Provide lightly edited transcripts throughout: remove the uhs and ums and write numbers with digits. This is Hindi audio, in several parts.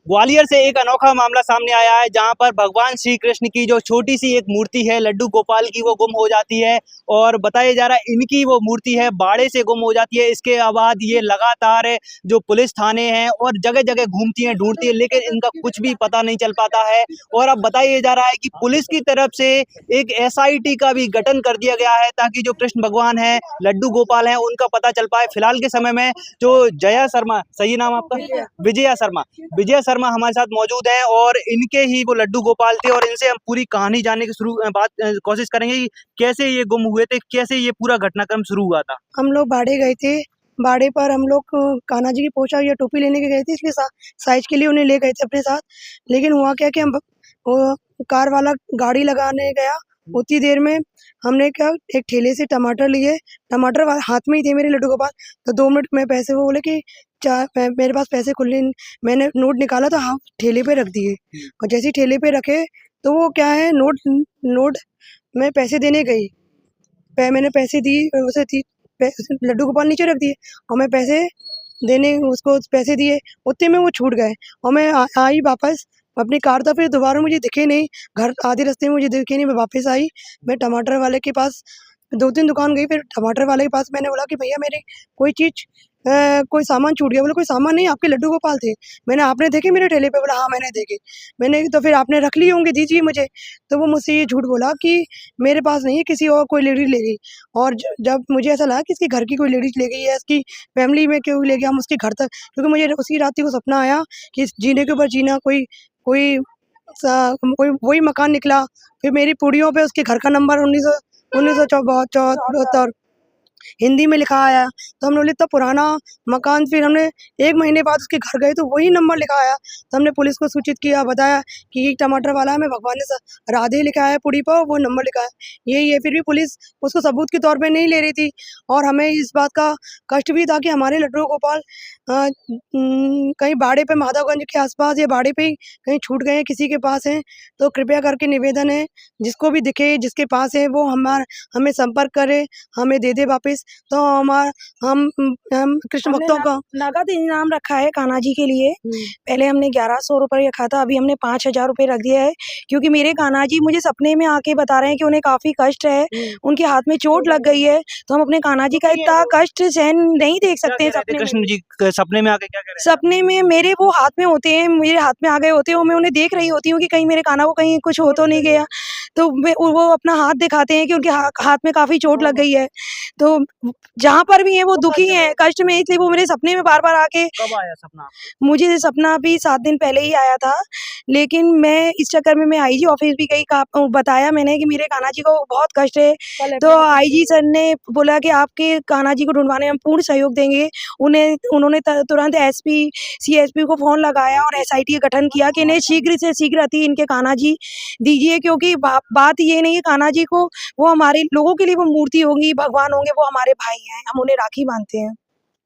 ग्वालियर से एक अनोखा मामला सामने आया है जहां पर भगवान श्री कृष्ण की जो छोटी सी एक मूर्ति है लड्डू गोपाल की वो गुम हो जाती है और बताया जा रहा है इनकी वो मूर्ति है बाड़े से गुम हो जाती है। इसके बाद ये लगातार जो पुलिस थाने हैं और जगह जगह घूमती हैं ढूंढती है लेकिन इनका कुछ भी पता नहीं चल पाता है। और अब बताया जा रहा है कि पुलिस की तरफ से एक SIT का भी गठन कर दिया गया है ताकि जो कृष्ण भगवान है लड्डू गोपाल है उनका पता चल पाए। फिलहाल के समय में जो जया शर्मा, सही नाम आपका? विजया शर्मा हमारे साथ मौजूद हैं और इनके ही वो लड्डू गोपाल थे और इनसे हम पूरी कहानी जानने की कोशिश करेंगे कि कैसे ये गुम हुए थे, कैसे ये पूरा घटनाक्रम शुरू हुआ था। हम लोग बाड़े गए थे। बाड़े पर हम लोग कान्हा जी की पोशाक या टोपी लेने के गए थे, इसलिए साइज के लिए उन्हें ले गए थे अपने साथ। लेकिन हुआ क्या कि हम वो कार वाला गाड़ी लगाने गया, उतनी देर में हमने क्या एक ठेले से टमाटर लिए। टमाटर हाथ में ही थे मेरे लड्डू गोपाल। तो 2 मिनट में पैसे, वो बोले कि मेरे पास पैसे खुले, मैंने नोट निकाला तो हाथ ठेले पे रख दिए। और जैसे ही ठेले पे रखे तो वो क्या है, नोट मैं पैसे देने गई, मैंने पैसे दिए, उसे लड्डू गोपाल नीचे रख दिए और मैं पैसे देने उसको पैसे दिए, उतने में वो छूट गए। और मैं आई वापस अपनी कार, तो फिर दोबारा मुझे दिखे नहीं, घर आधे रास्ते में मुझे दिखे नहीं। मैं वापस आई, मैं टमाटर वाले के पास 2-3 दुकान गई, फिर टमाटर वाले के पास मैंने बोला कि भैया मेरी कोई चीज़ कोई सामान छूट गया। बोले कोई सामान नहीं, आपके लड्डू गोपाल थे। मैंने, आपने देखे मेरे ठेले पे? बोला हाँ मैंने देखे। मैंने, तो फिर आपने रख लिए होंगे, दीजिए मुझे। तो वो मुझसे ये झूठ बोला कि मेरे पास नहीं है, किसी और कोई लेडीज ले गई। और जब मुझे ऐसा लगा कि इसके घर की कोई लेडीज ले गई है, इसकी फैमिली में क्यों ले गया, हम उसके घर तक, क्योंकि मुझे उसी रात को सपना आया कि इस जीने के ऊपर जीना, कोई कोई कोई वही मकान निकला। फिर मेरी पूड़ियों पे उसके घर का नंबर 1974 हिंदी में लिखा आया। तो हमने बोले इतना पुराना मकान, फिर हमने 1 महीने बाद उसके घर गए तो वही नंबर लिखा आया। तो हमने पुलिस को सूचित किया, बताया कि ये टमाटर वाला है, मैं भगवान ने राधे लिखा है पूड़ी पर, वो नंबर लिखा है यही है। फिर भी पुलिस उसको सबूत के तौर पे नहीं ले रही थी और हमें इस बात का कष्ट भी था कि हमारे लड्डू गोपाल कहीं बाड़े पे, माधवगंज के आसपास या बाड़े पे ही कहीं छूट गए हैं, किसी के पास हैं। तो कृपया करके निवेदन है, जिसको भी दिखे, जिसके पास है, वो हमें संपर्क करे, हमें दे दे वापस। तो हम कृष्ण भक्तों का नगद इनाम रखा है कान्हा जी के लिए। पहले हमने 1100 रुपये रखा था, अभी हमने 5000 रुपये रख दिया है, क्योंकि मेरे कान्हा जी मुझे सपने में आके बता रहे हैं कि उन्हें काफी कष्ट है, उनके हाथ में चोट लग गई है। तो हम अपने कान्हा जी का इतना कष्ट सहन नहीं देख सकते हैं। कृष्ण जी सपने में आके क्या कह रहे हैं? सपने में मेरे वो हाथ में होते हैं, मेरे हाथ में आ गए होते हैं, मैं उन्हें देख रही होती हूँ कि कहीं मेरे कान्हा को कहीं कुछ हो तो नहीं गया। तो वो अपना हाथ दिखाते हैं कि उनके हाथ में काफी चोट लग गई है। तो जहाँ पर भी है वो दुखी हैं, कष्ट में, इसलिए वो मेरे सपने में बार-बार आके। कब आया सपना? मुझे सपना अभी 7 दिन पहले ही आया था, लेकिन मैं इस चक्कर में मैं आईजी ऑफिस भी गई, बताया मैंने कि मेरे कान्हा जी को बहुत कष्ट है। तो आईजी सर ने बोला कि आपके कान्हा जी को ढूँढवाने में हम पूर्ण सहयोग देंगे। उन्होंने तुरंत SP CSP को फ़ोन लगाया और SIT का गठन किया कि इन्हें शीघ्र से शीघ्र अति इनके कान्हा जी दीजिए, क्योंकि बात ये नहीं है, कान्हा जी को, वो हमारे लोगों के लिए वो मूर्ति होंगी, भगवान होंगे, वो हमारे भाई हैं, हम उन्हें राखी बांधते हैं।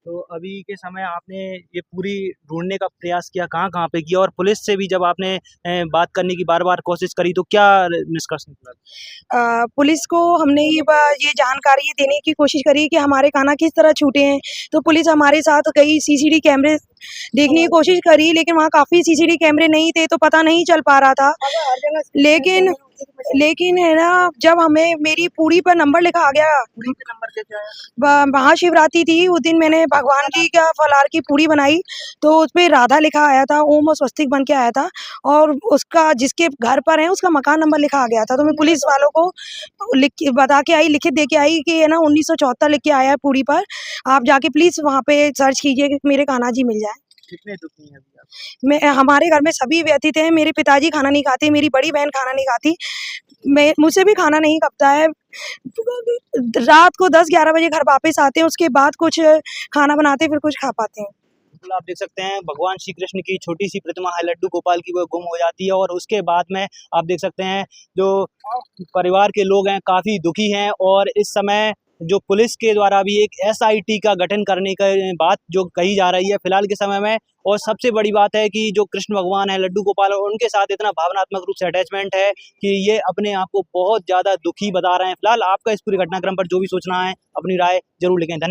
तो अभी के समय आपने ये पूरी ढूंढने का प्रयास किया, कहाँ-कहाँ पे किया और पुलिस से भी जब आपने बात करने की बार-बार कोशिश करी तो क्या निष्कर्ष निकला? पुलिस को हमने ये जानकारी देने की कोशिश करी कि हमारे कान्हा किस तरह छूटे हैं। तो पुलिस हमारे साथ कई CCTV कैमरे देखने की कोशिश करी, लेकिन वहाँ काफ़ी CCTV कैमरे नहीं थे, तो पता नहीं चल पा रहा था। लेकिन है ना, जब हमें मेरी पूड़ी पर नंबर लिखा आ गया, महाशिवरात्रि थी, उस दिन मैंने भगवान जी का फलाहार की पूड़ी बनाई, तो उसपे राधा लिखा आया था, ओम और स्वस्तिक बन के आया था, और उसका जिसके घर पर है उसका मकान नंबर लिखा आ गया था। तो मैं पुलिस वालों को बता के आई, लिखित दे के आई कि है ना 1974 लिख के आया है पूड़ी पर, आप जाके प्लीज़ वहाँ पे सर्च कीजिए कि मेरे कान्हा जी मिल जाए। कितने दुखी हैं अभी आप? हमारे घर में सभी व्यतीत हैं। मेरे पिताजी खाना नहीं खाते, मेरी बड़ी बहन खाना नहीं खाती, मुझसे भी खाना नहीं खपता है। रात को 10-11 बजे घर वापस आते हैं, उसके बाद कुछ खाना बनाते हैं, फिर कुछ खा पाते हैं। आप देख सकते हैं भगवान श्री कृष्ण की छोटी सी प्रतिमा है लड्डू गोपाल की, वो गुम हो जाती है और उसके बाद में आप देख सकते हैं जो परिवार के लोग हैं काफ़ी दुखी हैं और इस समय जो पुलिस के द्वारा भी एक SIT का गठन करने का बात जो कही जा रही है फिलहाल के समय में। और सबसे बड़ी बात है कि जो कृष्ण भगवान है लड्डू गोपाल और उनके साथ इतना भावनात्मक रूप से अटैचमेंट है कि ये अपने आप को बहुत ज़्यादा दुखी बता रहे हैं। फिलहाल आपका इस पूरे घटनाक्रम पर जो भी सोचना है, अपनी राय जरूर लिखें। धन्यवाद।